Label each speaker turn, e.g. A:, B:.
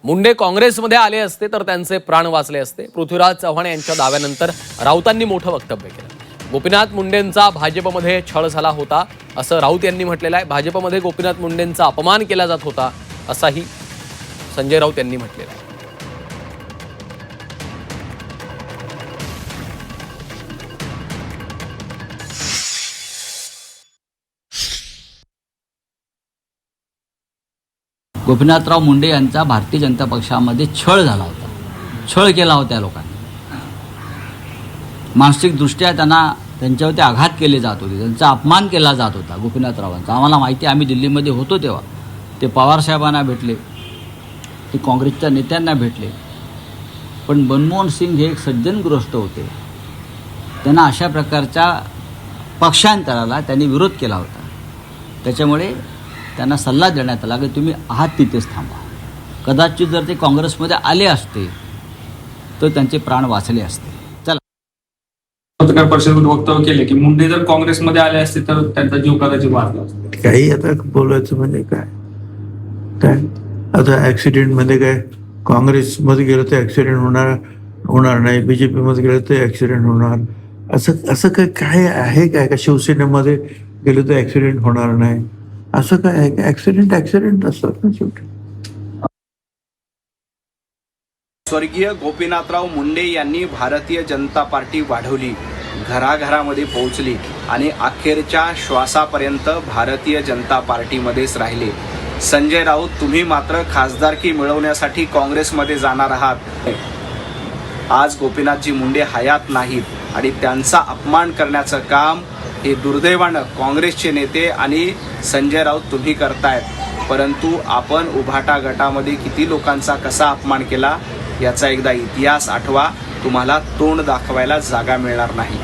A: मुंडे काँग्रेसमध्ये आले असते तर त्यांचे प्राण वाचले असते। पृथ्वीराज चव्हाण यांच्या दाव्यानंतर राऊतांनी मोठं वक्तव्य केलं। गोपीनाथ मुंडेंचा भाजपमध्ये छळ झाला होता असं राऊत यांनी म्हटलेलं आहे। भाजपमध्ये गोपीनाथ मुंडेंचा अपमान केला जात होता असाही संजय राऊत यांनी म्हटलेलं आहे।
B: गोपीनाथराव मुंडे यांचा भारतीय जनता पक्षामध्ये छळ झाला होता, छळ केला होता लोकांनी। मानसिकदृष्ट्या त्यांच्यावरती आघात केले जात होते, त्यांचा अपमान केला जात होता गोपीनाथरावांचा। आम्हाला माहिती, आम्ही दिल्लीमध्ये होतो तेव्हा ते पवार साहेबांना भेटले, ते काँग्रेसच्या नेत्यांना भेटले, पण मनमोहन सिंग हे एक सज्जनग्रस्त होते। त्यांना अशा प्रकारच्या पक्षांतराला त्यांनी विरोध केला होता। त्याच्यामुळे त्यांना सल्ला देण्यात आला की तुम्ही आहात तिथेच थांबा। कदाचित जर ते काँग्रेसमध्ये आले असते तर त्यांचे प्राण वाचले असते। चला,
C: पत्रकार परिषदेत वक्तव्य केले की मुंडे जर काँग्रेसमध्ये आले असते तर त्यांचा जीव कदाचित वाचला असता।
D: काही आता बोलायचं म्हणजे काय आता ऍक्सिडेंटमध्ये काय, काँग्रेसमध्ये गेलं तर ऍक्सिडेंट होणार नाही, बीजेपी मध्ये गेलं तर ऍक्सिडेंट होणार, असं काय आहे काय का? शिवसेनेमध्ये गेलं तर ऍक्सिडेंट होणार नाही असं काय आहे? ऍक्सिडेंट असतात ना शेवटी।
E: स्वर्गीय गोपीनाथराव मुंडे यांनी भारतीय जनता पार्टी वाढवली, घराघरामध्ये पोहोचली आणि अखेरच्या श्वासापर्यंत भारतीय जनता पार्टीमध्येच राहिले। संजय राऊत, तुम्ही मात्र खासदारकी मिळवण्यासाठी काँग्रेसमध्ये जाणार आहात। आज गोपीनाथजी मुंडे हयात नाहीत आणि त्यांचा अपमान करण्याचं काम हे दुर्दैवानं काँग्रेसचे नेते आणि संजय राऊत तुम्ही करतायत। परंतु आपण उभाटा गटामध्ये किती लोकांचा कसा अपमान केला याचा एकदा इतिहास आठवा, तुम्हाला तोंड दाखवायला जागा मिळणार नाही।